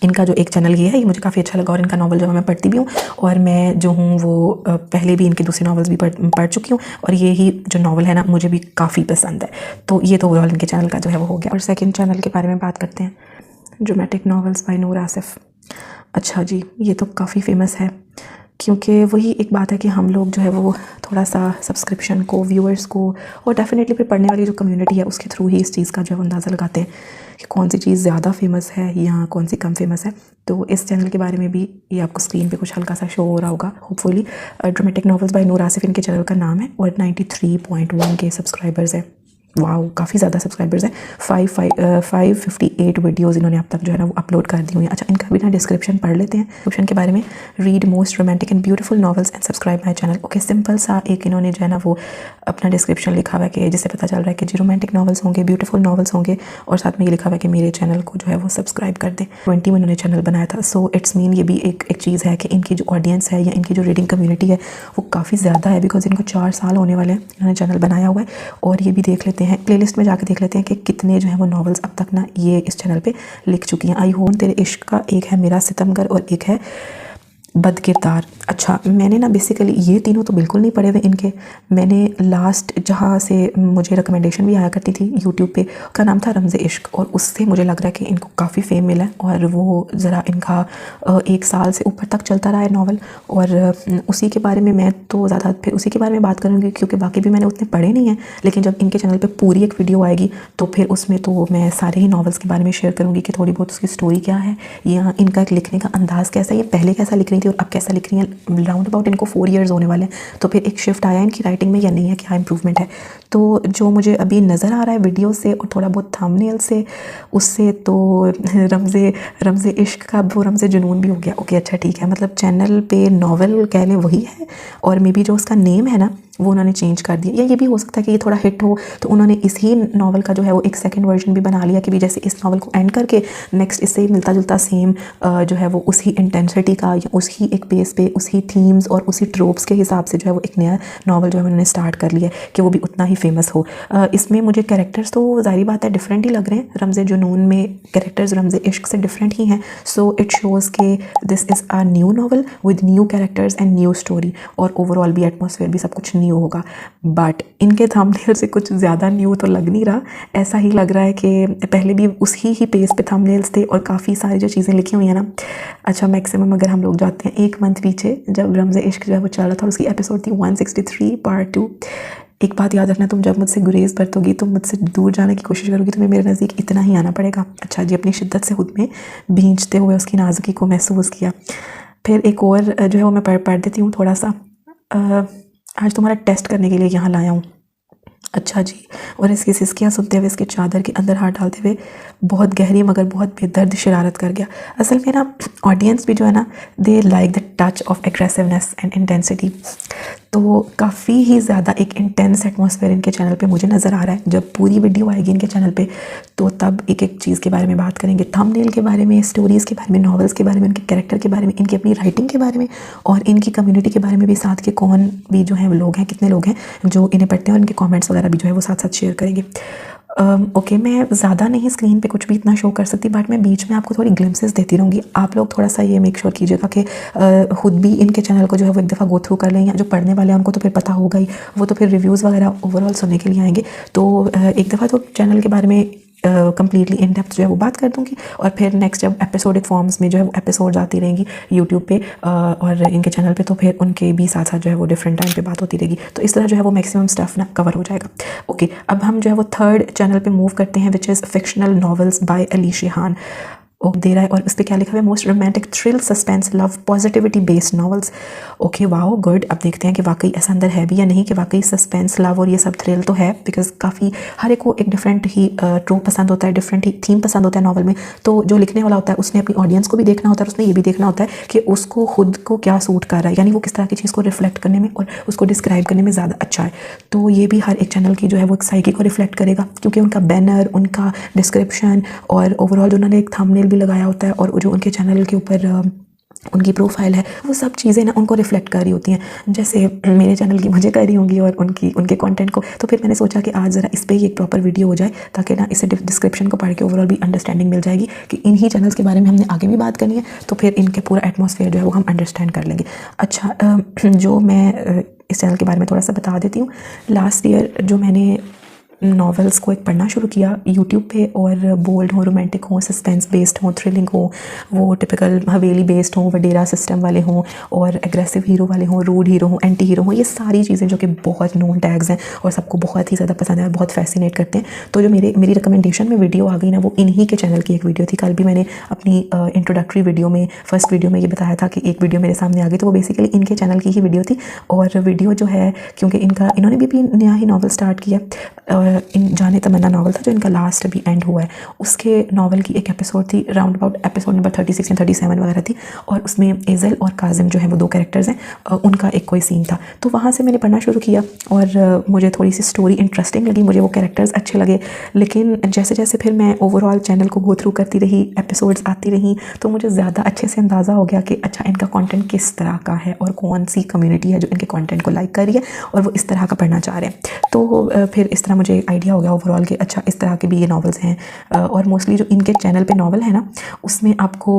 इनका जो एक चैनल ये है ये मुझे काफ़ी अच्छा लगा और इनका नावल जो मैं पढ़ती भी हूँ और मैं जो हूँ वो पहले भी इनके दूसरे नावल्स भी पढ़ चुकी हूँ और ये ही जो नावल है ना मुझे भी काफ़ी पसंद है। तो ये तो ओवरऑल इनके चैनल का जो है वो हो गया। और सेकंड चैनल के बारे में बात करते हैं, ड्रामेटिक नॉवेल्स बाय नूर आसिफ। अच्छा जी, ये तो काफ़ी फेमस है क्योंकि वही एक बात है कि हम लोग जो है वो थोड़ा सा सब्सक्रिप्शन को, व्यूअर्स को और डेफिनेटली फिर पढ़ने वाली जो कम्युनिटी है उसके थ्रू ही इस चीज़ का जो है अंदाज़ा लगाते हैं कि कौन सी चीज़ ज़्यादा फेमस है या कौन सी कम फेमस है। तो इस चैनल के बारे में भी ये आपको स्क्रीन पे कुछ हल्का सा शो हो रहा होगा होपफुली। ड्रामेटिक नॉवेल्स बाय नूर आसिफ इनके चैनल का नाम है और 93.1 के सब्सक्राइबर्स है। वाओ, काफ़ी ज़्यादा सब्सक्राइबर्स हैं। 558 वीडियोज़ इन्होंने अब तक जो है ना वो अपलोड कर दी हुई हैं। अच्छा, इनका भी ना डिस्क्रिप्शन पढ़ लेते हैं डिस्क्रिप्शन के बारे में। Read most romantic and beautiful novels and subscribe my channel. Okay, simple सा एक इन्होंने जो है ना वो अपना डिस्क्रिप्शन लिखा हुआ है कि जिससे पता चल रहा है कि जी रोमांटिक नॉवेल्स होंगे, ब्यूटीफुल नॉवेल्स होंगे और साथ में ये लिखा हुआ है कि मेरे चैनल को जो है वो सब्सक्राइब कर दें। 20 में इन्होंने चैनल बनाया था। सो इट्स मीन ये भी एक चीज़ है कि इनकी जो ऑडियंस है या इनकी जो रीडिंग कम्युनिटी है वो काफ़ी ज़्यादा है, बिकॉज इनको 4 साल होने वाले हैं इन्होंने चैनल बनाया हुआ है। और ये भी देख लेते हैं प्लेलिस्ट में जाकर देख लेते हैं कि कितने जो है वो नॉवेल्स अब तक ना ये इस चैनल पे लिख चुकी हैं। आई होप तेरे इश्क का एक है मेरा सितमगर और एक है बद किरदार। अच्छा, मैंने ना बेसिकली ये तीनों तो बिल्कुल नहीं पढ़े हुए इनके। मैंने लास्ट जहाँ से मुझे रिकमेंडेशन भी आया करती थी यूट्यूब पे, का नाम था रमज़े इश्क, और उससे मुझे लग रहा है कि इनको काफ़ी फेम मिला है और वो ज़रा इनका 1 साल से ऊपर तक चलता रहा है नावल। और उसी के बारे में मैं तो ज़्यादा फिर उसी के बारे में बात करूँगी, क्योंकि बाकी भी मैंने उतने पढ़े नहीं हैं। लेकिन जब इनके चैनल पर पूरी एक वीडियो आएगी तो फिर उसमें तो मैं सारे ही नावल्स के बारे में शेयर करूँगी कि थोड़ी बहुत उसकी स्टोरी क्या है, या इनका एक लिखने का अंदाज़ कैसा है, ये पहले कैसा लिख रही थी और अब कैसा लिख रही हैं। राउंड अबाउट इनको 4 इयर्स होने वाले हैं, तो फिर एक शिफ्ट आया इनकी राइटिंग में या नहीं है, क्या इंप्रूवमेंट है। तो जो मुझे अभी नज़र आ रहा है वीडियो से और थोड़ा बहुत थंबनेल से, उससे तो रमज़े इश्क का वो रमज़े जुनून भी हो गया। ओके, अच्छा ठीक है, मतलब चैनल पे नावल कह लें वही है, और मे बी जो उसका नेम है ना वो उन्होंने चेंज कर दिया, या ये भी हो सकता है कि ये थोड़ा हिट हो तो उन्होंने इसी नावल का जो है वो एक सेकंड वर्जन भी बना लिया कि भी जैसे इस नावल को एंड करके नेक्स्ट इससे मिलता जुलता सेम जो है वो उसी इंटेंसिटी का या उसी एक बेस पे उसी थीम्स और उसी ट्रोप्स के हिसाब से जो है वो एक नया नावल जो है उन्होंने स्टार्ट कर लिया कि वो भी उतना ही फेमस हो। इसमें मुझे कैरेक्टर्स तो ज़ाहिर बात है डिफरेंट ही लग रहे हैं। रमज़े जुनून में कैरेक्टर्स रमज़े इश्क से डिफरेंट ही हैं, सो इट शोज़ के this is a new novel with new characters and new story, और ओवरऑल भी एटमॉस्फेयर भी सब कुछ न्यू होगा। बट इनके थंबनेल से कुछ ज़्यादा न्यू तो लग नहीं रहा, ऐसा ही लग रहा है कि पहले भी उसी ही पेज पे थंबनेल्स थे और काफ़ी सारी जो चीज़ें लिखी हुई हैं ना। अच्छा, मैक्सिमम अगर हम लोग जाते हैं 1 मंथ पीछे, जब रमज़े इश्क जो है वो चल रहा था, उसकी एपिसोड थी 163 पार्ट 2। एक बात याद रखना, तुम जब मुझसे गुरेज बरतोगी, तुम मुझसे दूर जाने की कोशिश करोगी, तुम्हें मेरे नज़दीक इतना ही आना पड़ेगा। अच्छा जी, अपनी शिद्दत से खुद में भींचते हुए उसकी नाजुकी को महसूस किया। फिर एक और जो है वो मैं पढ़ देती हूँ थोड़ा सा। आज तुम्हारा टेस्ट करने के लिए यहाँ लाया हूँ। अच्छा जी, और इसकी सिसकियाँ सुनते हुए इसके चादर के अंदर हाथ डालते हुए बहुत गहरी मगर बहुत बेदर्द शरारत कर गया। असल में ना ऑडियंस भी जो है ना, they like the touch of aggressiveness and intensity. तो काफ़ी ही ज़्यादा एक इंटेंस एटमॉस्फेयर इनके चैनल पे मुझे नज़र आ रहा है। जब पूरी वीडियो आएगी इनके चैनल पे तो तब एक एक चीज़ के बारे में बात करेंगे, थंबनेल के बारे में, स्टोरीज़ के बारे में, नॉवेल्स के बारे में, इनके कैरेक्टर के बारे में, इनकी अपनी राइटिंग के बारे में, और इनकी कम्युनिटी के बारे में भी, साथ के कौन भी जो है वो लोग हैं, कितने लोग हैं जो इन्हें पढ़ते हैं, और इनके कॉमेंट्स वगैरह भी जो है वो साथ साथ शेयर करेंगे। ओके, मैं ज़्यादा नहीं स्क्रीन पे कुछ भी इतना शो कर सकती, बट मैं बीच में आपको थोड़ी ग्लिम्सेस देती रहूँगी। आप लोग थोड़ा सा ये मेक श्योर कीजिएगा कि खुद भी इनके चैनल को जो है वो एक दफ़ा गो थ्रू कर लें, या जो पढ़ने वाले हैं उनको तो फिर पता होगा ही, वो तो फिर रिव्यूज़ वगैरह ओवरऑल सुनने के लिए आएंगे। तो एक दफ़ा तो चैनल के बारे में कम्प्लीटली इन डेप्थ जो है वो बात कर दूँगी, और फिर नेक्स्ट जब एपिसोडिक फॉर्म्स में जो है वो एपिसोड्स आती रहेंगी यूट्यूब पे और इनके चैनल पे, तो फिर उनके भी साथ साथ जो है वो डिफरेंट टाइम पे बात होती रहेगी। तो इस तरह जो है वो मैक्सिमम स्टफ ना कवर हो जाएगा। ओके, अब हम जो है वो थर्ड चैनल पे मूव करते हैं, which is fictional novels by Ali Shihan दे रहा है, और उस पर क्या लिखा हुआ है, most romantic thrill suspense love positivity based novels. Okay, wow, good. अब देखते हैं कि वाकई ऐसा अंदर है भी या नहीं, कि वाकई सस्पेंस लव और ये सब थ्रिल तो है, बिकॉज काफ़ी हर एक को एक डिफरेंट ही ट्रोप पसंद होता है, डिफरेंट ही थीम पसंद होता है नॉवल में। तो जो लिखने वाला होता है उसने अपनी ऑडियंस को भी देखना होता है, उसने ये भी देखना होता है कि उसको खुद को क्या सूट कर रहा है, यानी वो किस तरह की चीज़ को रिफ्लेक्ट करने में और उसको डिस्क्राइब करने में ज़्यादा अच्छा है। तो ये भी हर एक चैनल की जो है वो एक साइकी को रिफ्लेक्ट करेगा, क्योंकि उनका बैनर, उनका डिस्क्रिप्शन और ओवरऑल जो उन्होंने एक थंबनेल भी लगाया होता है, और जो उनके चैनल के ऊपर उनकी प्रोफाइल है, वो सब चीज़ें ना उनको रिफ्लेक्ट कर रही होती हैं, जैसे मेरे चैनल की मुझे कर रही होंगी और उनके कंटेंट को। तो फिर मैंने सोचा कि आज ज़रा इस पर ही एक प्रॉपर वीडियो हो जाए, ताकि ना इससे डिस्क्रिप्शन को पढ़ के ओवरऑल भी अंडरस्टैंडिंग मिल जाएगी कि इन्हीं चैनल्स के बारे में हमने आगे भी बात करनी है, तो फिर इनके पूरा एटमॉस्फेयर जो है वो हम अंडरस्टैंड कर लेंगे। अच्छा, जो मैं इस चैनल के बारे में थोड़ा सा बता देती हूँ। लास्ट ईयर जो मैंने नॉवेल्स को एक पढ़ना शुरू किया यूट्यूब पे, और बोल्ड हो, रोमांटिक हो, सस्पेंस बेस्ड हो, थ्रिलिंग हो, वो टिपिकल हवेली बेस्ड हो, वडेरा सिस्टम वाले हों, और एग्रेसिव हीरो वाले हों, रूड हीरो हों, एंटी हीरो हों, ये सारी चीज़ें जो कि बहुत नोन टैग्स हैं और सबको बहुत ही ज़्यादा पसंद है और बहुत फैसिनेट करते हैं। तो जो मेरी रिकमेंडेशन में वीडियो आ गई ना, वो इन्हीं के चैनल की एक वीडियो थी। कल भी मैंने अपनी इंट्रोडक्टरी वीडियो में, फर्स्ट वीडियो में ये बताया था कि एक वीडियो मेरे सामने आ गई, तो वो बेसिकली इनके चैनल की ही वीडियो थी। और वीडियो जो है, क्योंकि इन्होंने भी नया ही नावल स्टार्ट किया, इन जाने तमन्ना नावल था जो इनका लास्ट अभी एंड हुआ है, उसके नावल की एक एपिसोड थी, राउंड अबाउट एपिसोड नंबर 36 या 37 वगैरह थी, और उसमें एजल और काजिम जो है वो 2 कैरेक्टर्स हैं, उनका एक कोई सीन था। तो वहाँ से मैंने पढ़ना शुरू किया, और मुझे थोड़ी सी स्टोरी इंटरेस्टिंग लगी, मुझे वो कैरेक्टर्स अच्छे लगे। लेकिन जैसे जैसे फिर मैं ओवरऑल चैनल को गो थ्रू करती रही, एपिसोड्स आती रही, तो मुझे ज़्यादा अच्छे से अंदाज़ा हो गया कि अच्छा, इनका कंटेंट किस तरह का है और कौन सी कम्युनिटी है जो इनके कंटेंट को लाइक कर रही है और वो इस तरह का पढ़ना चाह रहे हैं। तो फिर इस तरह मुझे आइडिया हो गया ओवरऑल कि अच्छा, इस तरह के भी ये नॉवेल्स हैं। और मोस्टली जो इनके चैनल पे नॉवल है ना, उसमें आपको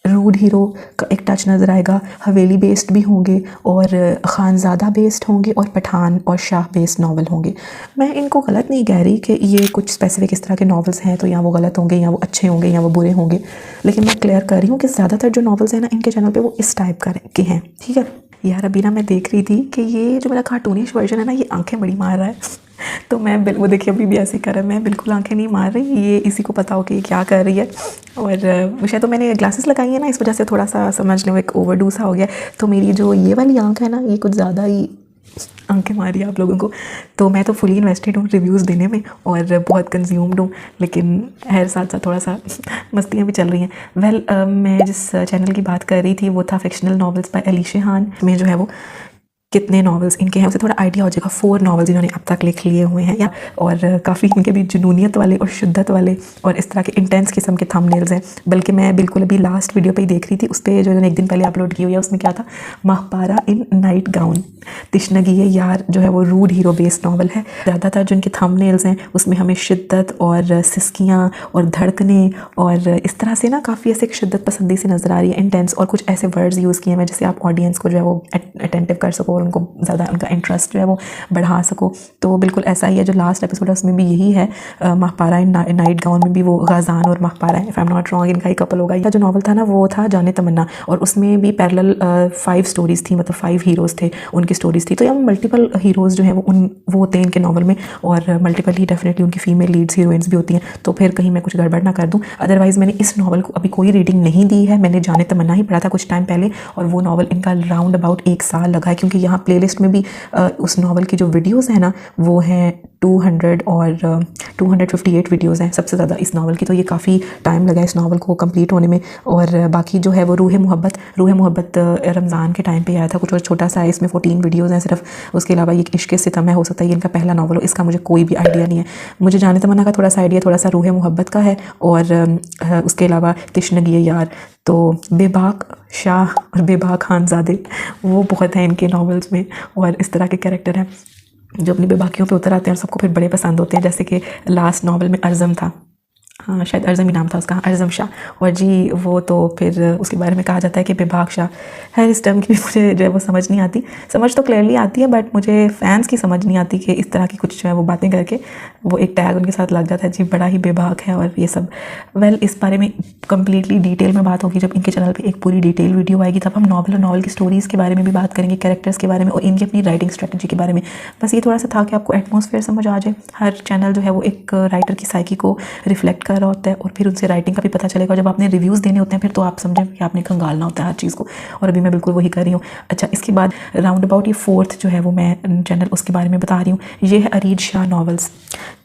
रूड हीरो का एक टच नज़र आएगा, हवेली बेस्ड भी होंगे और खानज़ादा बेस्ड होंगे और पठान और शाह बेस्ड नावल होंगे। मैं इनको गलत नहीं कह रही कि ये कुछ स्पेसिफिक इस तरह के नावल्स हैं तो या वो गलत होंगे या वो अच्छे होंगे या वो बुरे होंगे, लेकिन मैं क्लियर कर रही हूँ कि ज़्यादातर जो नावल्स हैं ना इनके चैनल पे वो इस टाइप के हैं, ठीक है। यार अभी ना मैं देख रही थी कि ये जो मेरा कार्टूनिश वर्जन है ना ये आंखें बड़ी मार रहा है तो मैं वो देखिए अभी भी ऐसे कर रहा है, मैं बिल्कुल आंखें नहीं मार रही, ये इसी को पता हो कि ये क्या कर रही है। और शायद तो मैंने ग्लासेस लगाई है ना, इस वजह से थोड़ा सा समझ लो एक ओवरडू सा हो गया, तो मेरी जो ये वाली आंख है ना ये कुछ ज़्यादा ही आंखें मारी आप लोगों को। तो मैं तो फुली इन्वेस्टेड हूँ रिव्यूज़ देने में और बहुत कंज्यूम्ड हूँ, लेकिन हर साथ साथ थोड़ा सा मस्तियाँ भी चल रही हैं। वेल मैं जिस चैनल की बात कर रही थी वो था fictional novels by Alisha Khan. में जो है वो कितने नॉवेल्स इनके हैं उसे थोड़ा आइडिया हो जाएगा। 4 नॉवेल्स इन्होंने अब तक लिख लिए हुए हैं या और काफ़ी इनके भी जुनूनियत वाले और शिद्दत वाले और इस तरह के इंटेंस किस्म के थंबनेल्स हैं। बल्कि मैं बिल्कुल अभी लास्ट वीडियो पे ही देख रही थी, उस पर जो इन्होंने एक दिन पहले अपलोड की हुई है उसमें क्या था, महपारा इन नाइट गाउन तिश्नगी यार जो है वो रूड हीरो बेस्ड नॉवल है। ज़्यादातर जो इनके थंबनेल्स हैं उसमें हमें शिद्दत और सिस्कियाँ और धड़कने और इस तरह से ना काफ़ी ऐसे शिद्दत पसंदी से नज़र आ रही है, इंटेंस, और कुछ ऐसे वर्ड्स यूज़ किए हैं जिससे आप ऑडियंस को जो है वो अटेंटिव कर सको और उनको ज़्यादा उनका इंटरेस्ट जो है वो बढ़ा सको। तो बिल्कुल ऐसा ही है। जो लास्ट एपिसोड है उसमें भी यही है। महपारा इन नाइट गाउन में भी वो गाज़ान और महपारा है, if I am not wrong, इनका ही कपल होगा। जो नॉवल था ना वो था जाने तमन्ना, और उसमें भी पैरेलल 5 स्टोरीज़ थी, मतलब 5 हीरोज़ थे, उनकी स्टोरीज़ थी। तो यहाँ मल्टीपल हीरोज़ जो है वो होते हैं इनके नॉवल में, और मल्टीपल ही डेफिनेटली उनकी फीमेल लीड्स हीरोइंस भी होती हैं। तो फिर कहीं मैं कुछ गड़बड़ ना कर दूँ। अदरवाइज़ मैंने इस नॉवल को अभी कोई रीडिंग नहीं दी है, मैंने जाने तमन्ना ही पढ़ा था कुछ टाइम पहले, और वो नॉवल इनका राउंड अबाउट 1 साल लगा है, क्योंकि यहाँ प्लेलिस्ट में भी उस नॉवल की जो वीडियोस हैं ना वो हैं 200 और 258 वीडियोस हैं सबसे ज़्यादा इस नॉवल की। तो ये काफ़ी टाइम लगा इस नॉवल को कंप्लीट होने में। और बाकी जो है वो रूह मोहब्बत रमज़ान के टाइम पे आया था कुछ, और छोटा सा है, इसमें 14 वीडियोस हैं सिर्फ। उसके अलावा ये इश्क़ सितम है, हो सकता है ये इनका पहला नॉवल हो, इसका मुझे कोई भी आइडिया नहीं है। मुझे जाने तमन्ना का थोड़ा सा आइडिया, थोड़ा सा रूह मोहब्बत का है, और उसके अलावा तिश्नगी यार, तो बेबाक शाह और बेबाक खानज़ादे वो बहुत हैं इनके नॉवेल्स में, और इस तरह के कैरेक्टर हैं जो अपनी बेबाकियों पे उतर आते हैं और सबको फिर बड़े पसंद होते हैं। जैसे कि लास्ट नॉवल में अर्ज़म था, हाँ शायद अर्ज़म ही नाम था उसका, अर्ज़म शाह, और जी वो तो फिर उसके बारे में कहा जाता है कि बेबाक शाह है। इस टर्म की भी मुझे जो है वो समझ नहीं आती, समझ तो क्लियरली आती है बट मुझे फ़ैन्स की समझ नहीं आती कि इस तरह की कुछ जो है वो बातें करके वो एक टैग उनके साथ लग जाता है, जी बड़ा ही बेबाक है और ये सब। वेल इस बारे में कम्प्लीटली डिटेल में बात होगी जब इनके चैनल पर एक पूरी डिटेल वीडियो आएगी, तब हम नॉवल और नॉवल की स्टोरीज़ के बारे में भी बात करेंगे, कैरेक्टर्स के बारे में और इनकी अपनी राइटिंग स्ट्रेटजी के बारे में। बस ये थोड़ा सा था कि आपको एटमॉस्फेयर समझ आ जाए। हर चैनल जो है वो एक राइटर की साइकी को रिफ्लेक्ट कर रहा होता है, और फिर उनसे राइटिंग का भी पता चलेगा। जब आपने रिव्यूज़ देने होते हैं फिर तो आप समझें कि आपने खंगालना होता है हर चीज़ को, और अभी मैं बिल्कुल वही कर रही हूँ। अच्छा, इसके बाद राउंड अबाउट ये 4th जो है वो मैं चैनल उसके बारे में बता रही हूँ। ये है अरीज शाह नॉवेल्स,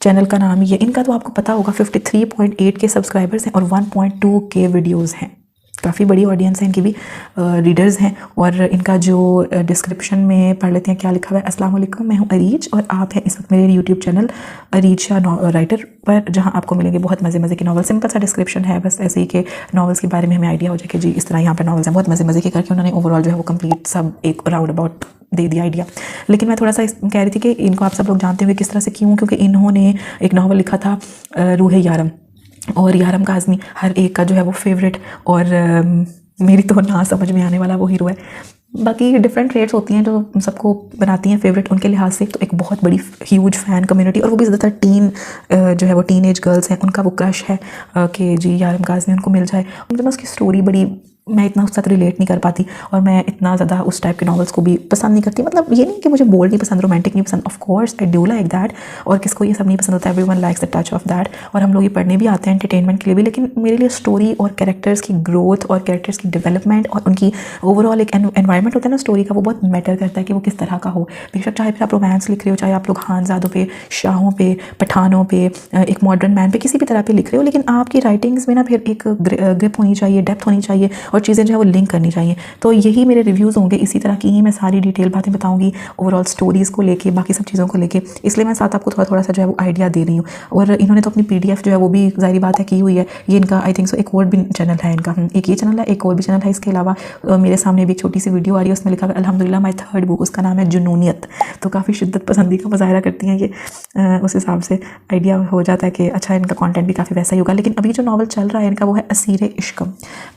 चैनल का नाम ये। इनका तो आपको पता होगा 53.8 के सब्सक्राइबर्स हैं और 1.2 के वीडियोज़ हैं, काफ़ी बड़ी ऑडियंस है इनकी भी, रीडर्स हैं। और इनका जो डिस्क्रिप्शन में पढ़ लेते हैं क्या लिखा हुआ है। अस्सलाम वालेकुम, मैं हूँ अरीज और आप हैं इस वक्त मेरे YouTube channel Areej Shah writer पर, जहाँ आपको मिलेंगे बहुत मज़े मज़े के नॉवल। सिंपल सा डिस्क्रिप्शन है, बस ऐसे ही के नॉवल्स के बारे में हमें आइडिया हो जाए कि जी इस तरह यहाँ पर नॉवल्स हैं, बहुत मज़े मज़े के करके उन्होंने ओवरऑल जो है वो कंप्लीट सब एक राउंड अबाउट दे दिया आइडिया। लेकिन मैं थोड़ा सा कह रही थी कि इनको आप सब लोग जानते होंगे किस तरह से, क्यों, क्योंकि इन्होंने एक नॉवल लिखा था रूह यारम, और यारम काज़मी हर एक का जो है वो फेवरेट, और मेरी तो ना समझ में आने वाला वो हीरो है। बाकी डिफरेंट ट्रेड्स होती हैं जो सबको बनाती हैं फेवरेट उनके लिहाज से। तो एक बहुत बड़ी ह्यूज फ़ैन कम्युनिटी, और वो भी ज़्यादातर टीन जो है वो टीन एज गर्ल्स हैं, उनका वो क्रश है कि जी यारम काज़मी उनको मिल जाए। उनके ना उसकी स्टोरी बड़ी, मैं इतना उसके साथ रिलेट नहीं कर पाती, और मैं इतना ज़्यादा उस टाइप के नॉवेल्स को भी पसंद नहीं करती। मतलब ये नहीं कि मुझे बोल्ड नहीं पसंद, रोमांटिक नहीं पसंद, of course I do like that, और किसको ये सब नहीं पसंद होता, everyone likes the touch of that. और हम लोग ये पढ़ने भी आते हैं एंटरटेनमेंट के लिए भी, लेकिन मेरे लिए स्टोरी और कैरेक्टर्स की ग्रोथ और कैरेक्टर्स की डेवलपमेंट और उनकी ओवरऑल एक एनवायरनमेंट होता है ना स्टोरी का, वो बहुत मैटर करता है कि वो किस तरह का हो। बेशक चाहे फिर आप रोमांस लिख रहे हो, चाहे आप लोग खानज़ादों पे, शाहों पे, पठानों पे, एक मॉडर्न मैन पे, किसी भी तरह पे लिख रहे हो, लेकिन आपकी राइटिंग्स में ना फिर एक ग्रिप होनी चाहिए, डेप्थ होनी चाहिए, और चीज़ें जो है वो लिंक करनी चाहिए। तो यही मेरे रिव्यूज़ होंगे, इसी तरह की ही मैं सारी डिटेल बातें बताऊंगी ओवरऑल स्टोरीज़ को लेके, बाकी सब चीज़ों को लेके। इसलिए मैं साथ आपको थोड़ा थोड़ा सा जो है वो आइडिया दे रही हूँ। और इन्होंने तो अपनी PDF जो है वो भी ज़ाहिर बात है की हुई है। ये इनका आई थिंक सो एक और भी चैनल है इनका, एक ये चैनल है, एक और भी चैनल है। इसके अलावा मेरे सामने भी एक छोटी सी वीडियो आ रही है, उसमें लिखा है अल्हम्दुलिल्लाह माई 3rd बुक, उसका नाम है जुनूनियत। तो काफ़ी शिद्दत पसंदी का मुजाहरा करती हैं ये, उस हिसाब से आइडिया हो जाता है कि अच्छा इनका कंटेंट भी काफ़ी वैसा ही होगा। लेकिन अभी जो नॉवल चल रहा है इनका वो है असीर इश्क।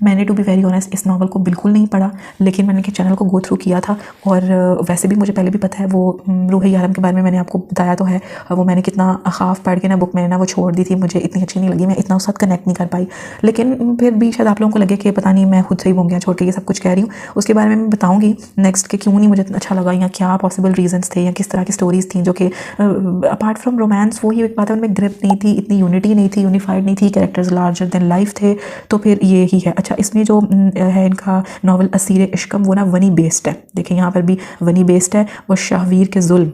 मैंने टू बी वेरी ऑनेस्ट इस नॉवल को बिल्कुल नहीं पढ़ा, लेकिन मैंने इनके चैनल को गो थ्रू किया था। और वैसे भी मुझे पहले भी पता है, वो रूह आलम के बारे में मैंने आपको बताया तो है। वो मैंने कितना ख़ाफ पढ़ के ना बुक मैंने ना वो छोड़ दी थी, मुझे इतनी अच्छी नहीं लगी, मैं इतना उसके साथ कनेक्ट नहीं कर पाई। लेकिन फिर भी शायद आप लोगों को लगे कि पता नहीं मैं खुद से ही बोंगियाँ छोड़ के ये सब कुछ कह रही हूँ। उसके बारे में मैं बताऊँगी नेक्स्ट कि क्यों नहीं मुझे इतना अच्छा लगा, या क्या पॉसिबल रीजंस थे, या किस तरह की स्टोरीज़ थी जो कि अपार्ट फ्रॉम रोमांस वो ही एक बात है, उनमें ग्रिप नहीं थी, इतनी यूनिटी नहीं थी, यूनिफाइड नहीं थी, कैरेक्टर्स लार्जर देन लाइफ थे। तो फिर ये ही है। अच्छा, इसमें जो है इनका नॉवल असीर इश्कम, वो ना वनी बेस्ड है। देखिए यहाँ पर भी वनी बेस्ड है। वो शाहवीर के जुल्म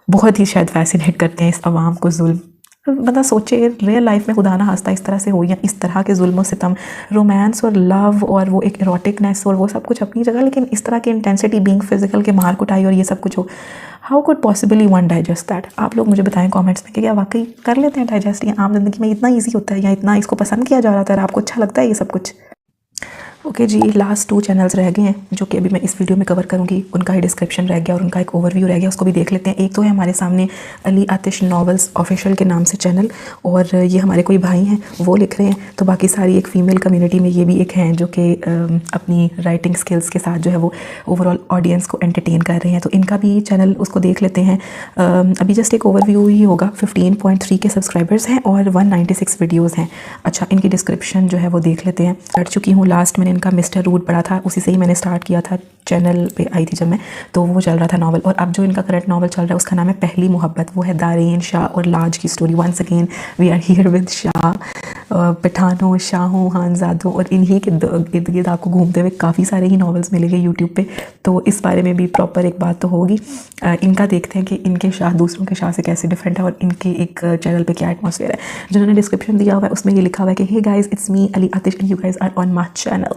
बहुत ही शायद फैसिनेट करते हैं इस अवाम को। जुल्म बंदा सोचे रियल लाइफ में खुदा ना खास्ता इस तरह से हो, या इस तरह के जुल्म सितम, रोमांस और लव और वो एक इरोटिकनेस और वो सब कुछ अपनी जगह, लेकिन इस तरह की इंटेंसिटी, बीइंग फिजिकल के मार कुटाई और ये सब कुछ हो, how could possibly one digest that? आप लोग मुझे बताएं कमेंट्स में कि क्या वाकई कर लेते हैं डाइजेस्ट, या आम जिंदगी में इतना ईजी होता है, या इतना इसको पसंद किया जा रहा था और आपको अच्छा लगता है ये सब कुछ। ओके जी, लास्ट 2 चैनल्स रह गए हैं जो कि अभी मैं इस वीडियो में कवर करूंगी। उनका ही डिस्क्रिप्शन रह गया और उनका एक ओवरव्यू रह गया, उसको भी देख लेते हैं। एक तो है हमारे सामने अली आतिश नॉवेल्स ऑफिशियल के नाम से चैनल, और ये हमारे कोई भाई हैं वो लिख रहे हैं। तो बाकी सारी एक फ़ीमेल कम्युनिटी में ये भी एक हैं जो कि अपनी राइटिंग स्किल्स के साथ जो है वो ओवरऑल ऑडियंस को एंटरटेन कर रहे हैं। तो इनका भी चैनल उसको देख लेते हैं। अभी जस्ट एक ओवरव्यू ही होगा। 15.3 के सब्सक्राइबर्स हैं और 196 वीडियोज़ हैं। अच्छा, इनकी डिस्क्रिप्शन जो है वो देख लेते हैं। पढ़ चुकी हूँ, लास्ट मैंने इनका मिस्टर रूट पढ़ा था, उसी से ही मैंने स्टार्ट किया था, चैनल पे आई थी जब मैं, तो वो चल रहा था नॉवल। और अब जो इनका करंट नॉवल चल रहा है उसका नाम है पहली मोहब्बत। वो है दारेन शाह और लाज की story. Once again we are here with Shah, पठानों, शाहों, खानजादों, और इन्हीं के इर्द गिर्द आपको घूमते हुए काफ़ी सारे ही नॉवेल्स मिलेंगे यूट्यूब पे। तो इस बारे में भी प्रॉपर एक बात तो होगी। इनका देखते हैं कि इनके शाह दूसरों के शाह से कैसे डिफरेंट है और इनके एक चैनल पे क्या एटमॉस्फेयर है। जिन्होंने डिस्क्रिप्शन दिया हुआ है उसमें ये लिखा हुआ है कि hey guys, it's me Ali Atish and you guys are on my channel.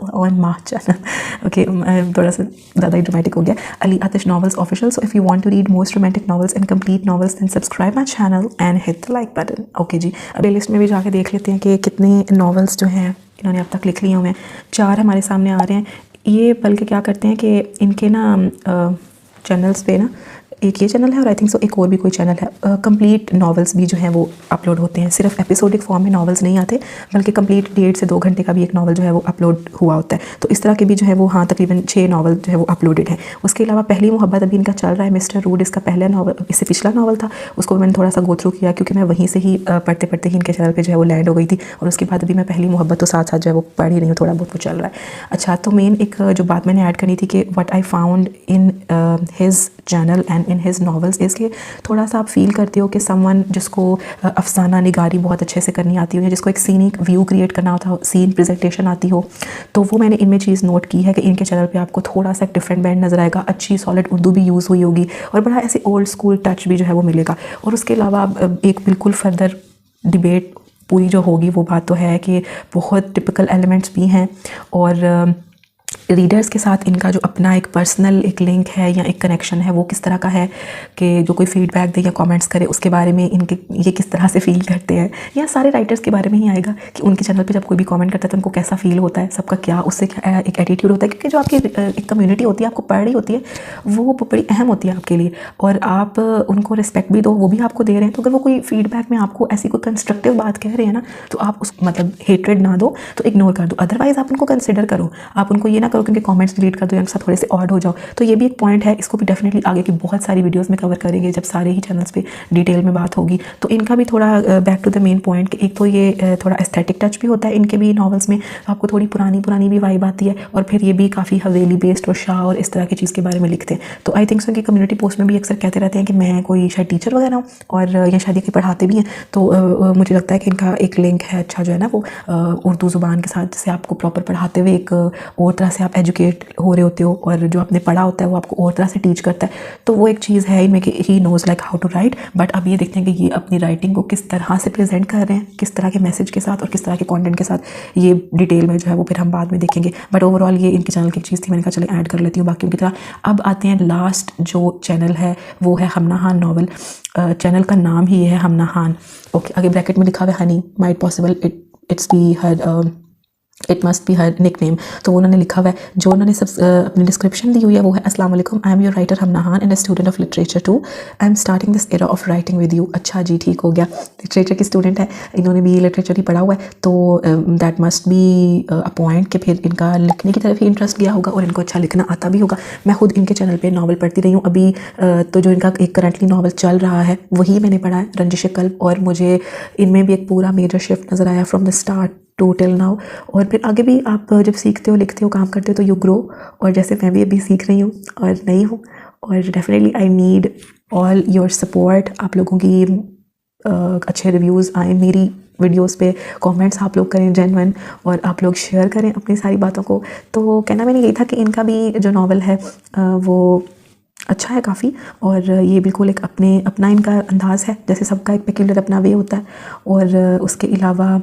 Okay, थोड़ा सा ज़्यादा ही ड्रामेटिक हो गया। Ali Atish novels official. So if you want to read most romantic novels and complete novels then subscribe my channel and hit the like button. Okay ji, अब लिस्ट में भी जाके देख लेते हैं कि कितने नॉवेल्स जो हैं इन्होंने अब तक लिख लिए हुए हैं। 4 हमारे सामने आ रहे हैं। ये बल्कि क्या करते हैं कि इनके ना चैनल्स पे ना, एक ये चैनल है और आई थिंक सो एक और भी कोई चैनल है, कंप्लीट नॉवेल्स भी जो हैं वो अपलोड होते हैं। सिर्फ एपिसोडिक फॉर्म में नॉवेल्स नहीं आते, बल्कि कंप्लीट 1.5 से 2 घंटे का भी एक नॉवल जो है वो अपलोड हुआ होता है। तो इस तरह के भी जो है वो, हाँ, तकरीबन 6 नॉवल जो है वो अपलोडेड है। उसके अलावा पहली मोहब्बत अभी इनका चल रहा है, मिस्टर रूड इसका पहला नॉवल, इससे पिछला नॉवल था, उसको मैंने थोड़ा सा गो थ्रू किया क्योंकि मैं वहीं से ही पढ़ते पढ़ते ही इनके चैनल पर जो है वो लैंड हो गई थी। और उसके बाद अभी मैं पहली मोहब्बत तो साथ साथ जो है वो पढ़ ही रही हूँ, थोड़ा बहुत वो चल रहा है। अच्छा, तो मेन एक जो बात मैंने ऐड करनी थी कि what I found in his channel and in his novels, इसलिए थोड़ा सा आप फील करते हो कि समवन जिसको अफसाना निगारी बहुत अच्छे से करनी आती हो, या जिसको एक सीनिक व्यू क्रिएट करना होता हो, सीन प्रेजेंटेशन आती हो, तो वो मैंने इनमें चीज़ नोट की है कि इनके चैनल पे आपको थोड़ा सा डिफरेंट बैंड नज़र आएगा। अच्छी सॉलिड उर्दू भी यूज़ हुई होगी और बड़ा ऐसे ओल्ड स्कूल टच भी जो है वो मिलेगा। और उसके अलावा एक बिल्कुल फर्दर डिबेट पूरी जो होगी वो बात तो है कि बहुत टिपिकल एलिमेंट्स भी हैं, और रीडर्स के साथ इनका जो अपना एक पर्सनल एक लिंक है या एक कनेक्शन है वो किस तरह का है कि जो कोई फीडबैक दे या कमेंट्स करे उसके बारे में इनके ये किस तरह से फील करते हैं, या सारे राइटर्स के बारे में ही आएगा कि उनके चैनल पे जब कोई भी कमेंट करता है तो उनको कैसा फील होता है, सबका क्या उससे क्या एक एटीट्यूड होता है। क्योंकि जो आपकी एक कम्युनिटी होती है आपको पढ़ रही होती है वो बड़ी अहम होती है आपके लिए, और आप उनको रिस्पेक्ट भी दो, वो भी आपको दे रहे हैं। तो अगर वो कोई फीडबैक में आपको ऐसी कोई कंस्ट्रक्टिव बात कह रहे हैं ना, तो आप उस मतलब हेट्रेड ना दो, तो इग्नोर कर दो। अदरवाइज आप उनको कंसिडर करो, आप उनको ये ना करो क्योंकि कमेंट्स डिलीट कर दो या उनके साथ थोड़े से ऑड हो जाओ। तो ये भी एक पॉइंट है, इसको भी डेफिनेटली आगे की बहुत सारी वीडियोस में कवर करेंगे जब सारे ही चैनल्स पे डिटेल में बात होगी। तो इनका भी थोड़ा back to the main point कि एक तो ये थोड़ा एस्थेटिक टच भी होता है इनके भी नॉवेल्स में, आपको थोड़ी पुरानी भी वाइब आती है, और फिर ये भी काफ़ी हवेली बेस्ड और शाह और इस तरह की चीज़ के बारे में लिखते हैं। तो आई थिंक सो कि कम्युनिटी पोस्ट में भी अक्सर कहते रहते हैं कि मैं कोई शायद टीचर वगैरह हूँ और या शायद ये पढ़ाते भी हैं। तो मुझे लगता है कि इनका एक लिंक है अच्छा जो है ना वो उर्दू ज़ुबान के साथ, जिससे आपको प्रॉपर पढ़ाते हुए एक और तरह से आप एजुकेट हो रहे होते हो, और जो आपने पढ़ा होता है वो आपको और तरह से टीच करता है। तो वो एक चीज़ है इनमें कि he knows like how to write. But अब ये देखते हैं कि ये अपनी राइटिंग को किस तरह से प्रेजेंट कर रहे हैं, किस तरह के मैसेज के साथ और किस तरह के कंटेंट के साथ, ये डिटेल में जो है वो फिर हम बाद में देखेंगे। बट ओवरऑल ये इनके चैनल की एक चीज़ थी, मैंने कहा चले ऐड कर लेती हूँ बाकी की तरह। अब आते हैं लास्ट जो चैनल है वो है हमना खान नॉवल। चैनल का नाम ही है हमना खान। ओके, आगे ब्रैकेट में लिखा हुआ है honey, might possible it's the her it must be her nick name. तो उन्होंने लिखा हुआ है, जो उन्होंने सब अपनी डिस्क्रिप्शन दी हुई है वो है, अस्सलाम वालेकुम, I am your writer Hamnahan and a student of literature too, I am starting this era of writing with you. अच्छा जी, ठीक हो गया, लिटरेचर की स्टूडेंट है, इन्होंने भी लिटरेचर ही पढ़ा हुआ है, तो that must be a point कि फिर इनका लिखने की तरफ ही इंटरेस्ट गया होगा और इनको अच्छा लिखना आता भी होगा। मैं खुद इनके चैनल पे नावल पढ़ती रही हूँ अभी, तो जो इनका एक करंटली नावल चल रहा है वही मैंने पढ़ा है, रंजिश कल्ब, और मुझे इनमें भी एक पूरा मेजर शिफ्ट नज़र आया from the start to till now. और फिर आगे भी आप जब सीखते हो, लिखते हो, काम करते हो तो यू ग्रो, और जैसे मैं भी अभी सीख रही हूँ और नई हूँ, और definitely I need all your support. आप लोगों की अच्छे रिव्यूज़ आए मेरी वीडियोस पे, कमेंट्स आप लोग करें जेन्युइन, और आप लोग शेयर करें अपनी सारी बातों को। तो कहना मैंने यही था कि इनका भी जो नावल है वो अच्छा है काफ़ी, और ये बिल्कुल एक अपना इनका अंदाज़ है, जैसे सबका एक पेक्यूलर अपना वे होता है। और उसके अलावा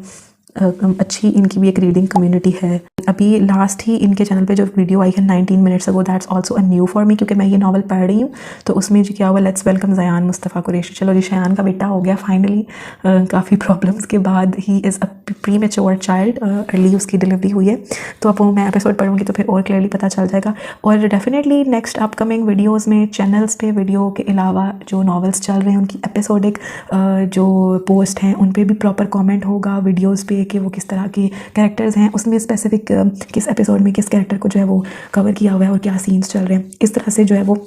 अच्छी इनकी भी एक रीडिंग कम्युनिटी है। अभी लास्ट ही इनके चैनल पे जो वीडियो आई है 19 minutes ago, that's also a new for me, क्योंकि मैं ये नावल पढ़ रही हूँ। तो उसमें जो क्या हुआ, लेट्स वेलकम ज़यान मुस्तफ़ा कुरैशी। चलो जी, शयान का बेटा हो गया फाइनली, काफ़ी प्रॉब्लम्स के बाद। He is a pre mature child, early उसकी डिलीवरी हुई है। तो अब वो मैं एपिसोड पढ़ूँगी तो फिर और क्लियरली पता चल जाएगा। और डेफिनेटली नेक्स्ट अपकमिंग वीडियोज़ में चैनल्स पे वीडियो के अलावा जो नावल्स चल रहे हैं उनकी एपिसोडिक जो पोस्ट हैं उन पर भी प्रॉपर कॉमेंट होगा वीडियोज़ पे कि वो किस तरह के कैरेक्टर्स हैं, उसमें स्पेसिफिक किस एपिसोड में किस कैरेक्टर को जो है वो कवर किया हुआ है और क्या सीन्स चल रहे हैं, इस तरह से जो है वो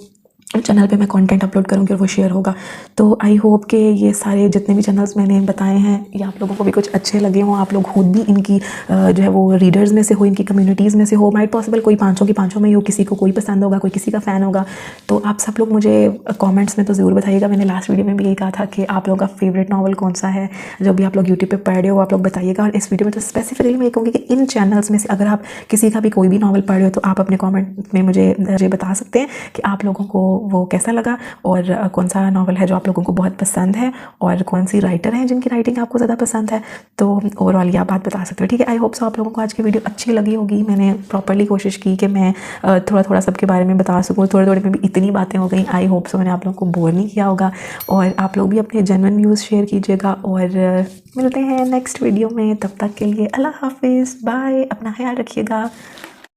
चैनल पे मैं कंटेंट अपलोड करूँगी और वो शेयर होगा। तो आई होप कि ये सारे जितने भी चैनल्स मैंने बताए हैं ये आप लोगों को भी कुछ अच्छे लगे हों, आप लोग खुद भी इनकी जो है वो रीडर्स में से हो, इनकी कम्युनिटीज़ में से हो। माइट पॉसिबल कोई पाँचों की पाँचों में ही हो, किसी को कोई पसंद होगा, कोई किसी का फ़ैन होगा। तो आप सब लोग मुझे कॉमेंट्स में तो ज़रूर बताइएगा। मैंने लास्ट वीडियो में भी यही कहा था कि आप लोगों का फेवरेट नावल कौन सा है, जो भी आप लोग यूट्यूब पर पढ़ रहे हो आप लोग बताइएगा। और इस वीडियो में तो स्पेसिफिकली मैं ये कहूँगी कि इन चैनल्स में से अगर आप किसी का भी कोई भी नावल पढ़ रहे हो तो आप अपने कॉमेंट में मुझे बता सकते हैं कि आप लोगों को वो कैसा लगा, और कौन सा नावल है जो आप लोगों को बहुत पसंद है, और कौन सी राइटर हैं जिनकी राइटिंग आपको ज़्यादा पसंद है। तो ओवरऑल ये आप बात बता सकते हो, ठीक है। आई होप सो आप लोगों को आज की वीडियो अच्छी लगी होगी। मैंने प्रॉपर्ली कोशिश की कि मैं थोड़ा थोड़ा सबके बारे में बता सकूँ, थोड़े थोड़े में भी इतनी बातें हो गई। आई होप सो मैंने आप लोगों को बोर नहीं किया होगा, और आप लोग भी अपने जेन्युइन व्यूज़ शेयर कीजिएगा। और मिलते हैं नेक्स्ट वीडियो में, तब तक के लिए अल्लाह हाफिज़, बाय, अपना ख्याल रखिएगा।